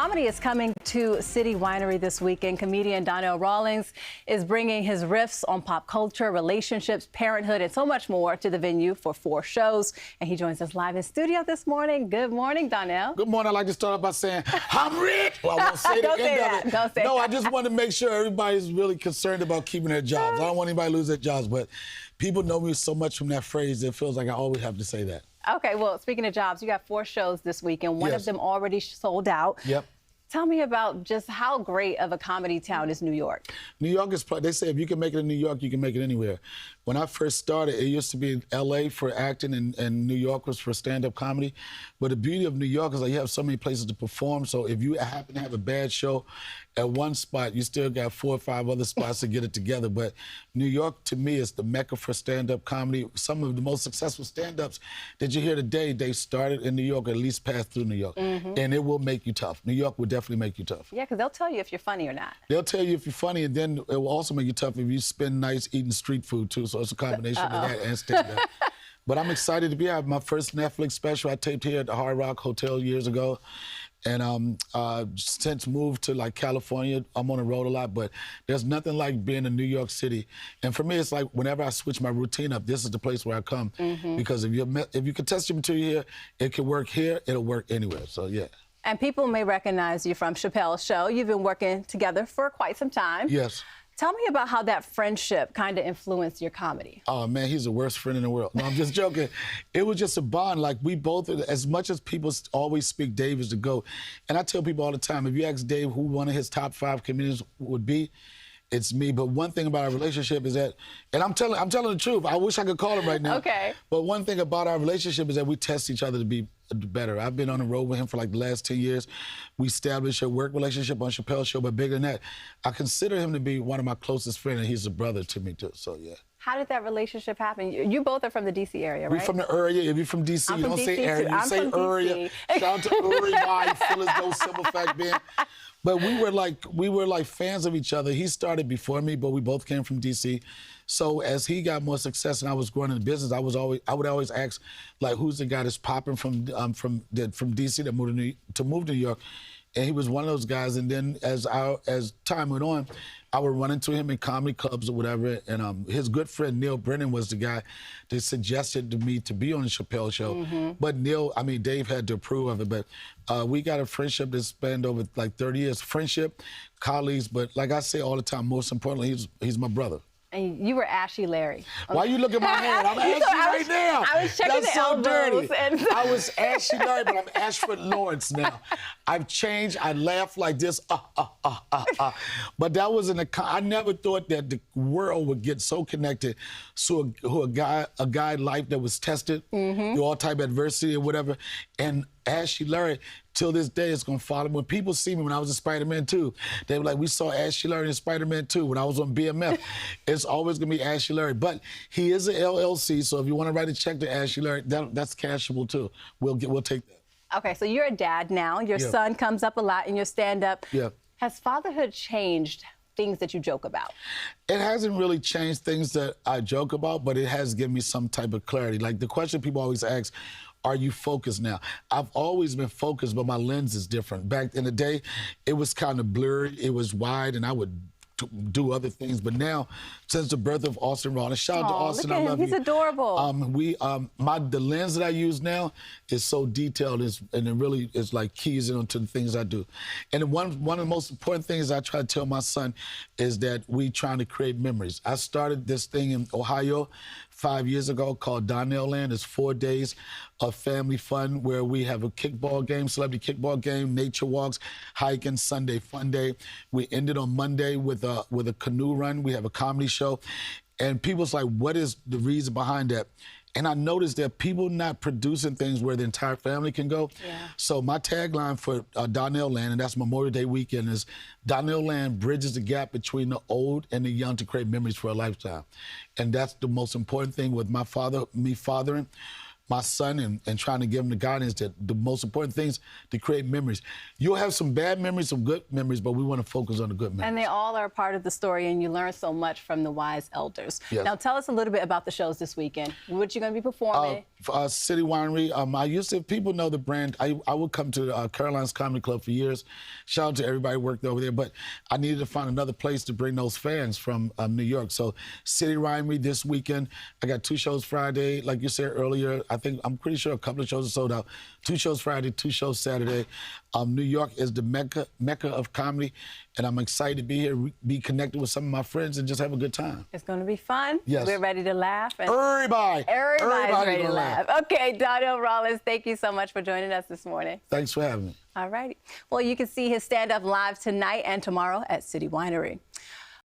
Comedy is coming to City Winery this weekend. Comedian Donnell Rawlings is bringing his riffs on pop culture, relationships, parenthood, and so much more to the venue for 4 shows. And he joins us live in studio this morning. Good morning, Donnell. Good morning. I'd like to start off by saying, I'm rich. Well, I won't say the end of it. Don't say no, that. I just want to make sure everybody's really concerned about keeping their jobs. I don't want anybody to lose their jobs, but people know me so much from that phrase, it feels like I always have to say that. Okay, well, speaking of jobs, you got 4 shows this weekend. One of them already sold out. Yep. Tell me about just how great of a comedy town is New York. New York is, they say if you can make it in New York, you can make it anywhere. When I first started, it used to be in LA for acting and New York was for stand-up comedy. But the beauty of New York is like you have so many places to perform. So if you happen to have a bad show at one spot, you still got 4 or 5 other spots to get it together. But New York, to me, is the Mecca for stand-up comedy. Some of the most successful stand-ups that you hear today, they started in New York, or at least passed through New York. And it will make you tough. New York will definitely make you tough. Yeah, because they'll tell you if you're funny or not. They'll tell you if you're funny, and then it will also make you tough if you spend nights eating street food, too. So it's a combination of that and stand-up. But I'm excited to be out. My first Netflix special I taped here at the Hard Rock Hotel years ago. And since moved to like California, I'm on the road a lot, but there's nothing like being in New York City. And for me, it's like whenever I switch my routine up, this is the place where I come. Because if you can test your material here, it can work here, it'll work anywhere. So yeah. And people may recognize you from Chappelle's show. You've been working together for quite some time. Yes. Tell me about how that friendship kind of influenced your comedy. Oh, man, he's the worst friend in the world. No, I'm just joking. It was just a bond. Like, we both, as much as people always speak Dave as the GOAT, and I tell people all the time, if you ask Dave who one of his top 5 comedians would be, it's me. But one thing about our relationship is that, and I'm telling the truth, I wish I could call him right now. Okay. But one thing about our relationship is that we test each other to be better. I've been on the road with him for like the last 10 years. We established a work relationship on Chappelle's show, but bigger than that, I consider him to be one of my closest friends, and he's a brother to me too, so yeah. How did that relationship happen? You both are from the D.C. area, right? We're from the area. If you're from D.C., you don't say area, you say area. Shout out to Uri, why feel as though Simple Fact Ben. But we were like fans of each other. He started before me, but we both came from D.C. So as he got more success and I was growing in the business, I would always ask, like, who's the guy that's popping from D.C. that moved to New York? And he was one of those guys. And then as time went on, I would run into him in comedy clubs or whatever. And his good friend Neil Brennan was the guy that suggested to me to be on the Chappelle show. But Dave had to approve of it. But we got a friendship that spanned over like 30 years. Friendship, colleagues, but like I say all the time, most importantly, he's my brother. And you were Ashy Larry. Why you look at my hand? I'm Ashy right now. I was checking That's the so elbows. Dirty. I was Ashy Larry, but I'm Ashford Lawrence now. I've changed. I laugh like this. But that was I never thought that the world would get so connected to a guy life that was tested through all type of adversity or whatever. And Ashy Larry, till this day, is gonna follow me. When people see me when I was in Spider-Man 2, they were like, we saw Ashy Larry in Spider-Man 2 when I was on BMF. It's always gonna be Ashy Larry. But he is an LLC, so if you wanna write a check to Ashy Larry, that's cashable too. We'll take that. Okay, so you're a dad now. Your son comes up a lot in your stand-up. Yeah. Has fatherhood changed things that you joke about? It hasn't really changed things that I joke about, but it has given me some type of clarity. Like the question people always ask, are you focused now? I've always been focused, but my lens is different. Back in the day, it was kind of blurry, it was wide, and I would do other things. But now, since the birth of Austin Rawlings, shout out to Austin, I love you. He's adorable. The lens that I use now is so detailed, and it really is like keys into the things I do. And one of the most important things I try to tell my son is that we trying to create memories. I started this thing in Ohio 5 years ago called Donnell Land. It's 4 days of family fun where we have a kickball game, celebrity kickball game, nature walks, hiking, Sunday fun day. We ended on Monday with a canoe run. We have a comedy show. And people's like, what is the reason behind that? And I noticed that people not producing things where the entire family can go. Yeah. So my tagline for Donnell Land, and that's Memorial Day weekend, is Donnell Land bridges the gap between the old and the young to create memories for a lifetime. And that's the most important thing with me fathering. my son and trying to give him the guidance that the most important things to create memories. You'll have some bad memories, some good memories, but we want to focus on the good memories. And they all are a part of the story, and you learn so much from the wise elders. Yes. Now, tell us a little bit about the shows this weekend. What you're going to be performing? City Winery. I used to, people know the brand. I would come to Caroline's Comedy Club for years. Shout out to everybody who worked over there, but I needed to find another place to bring those fans from New York. So City Winery this weekend. I got 2 shows Friday, like you said earlier. I'm pretty sure a couple of shows are sold out. 2 shows Friday, 2 shows Saturday. New York is the Mecca of comedy, and I'm excited to be here, be connected with some of my friends, and just have a good time. It's going to be fun. Yes. We're ready to laugh. And Everybody's ready to laugh. Okay, Donnell Rawlings, thank you so much for joining us this morning. Thanks for having me. All righty. Well, you can see his stand-up live tonight and tomorrow at City Winery.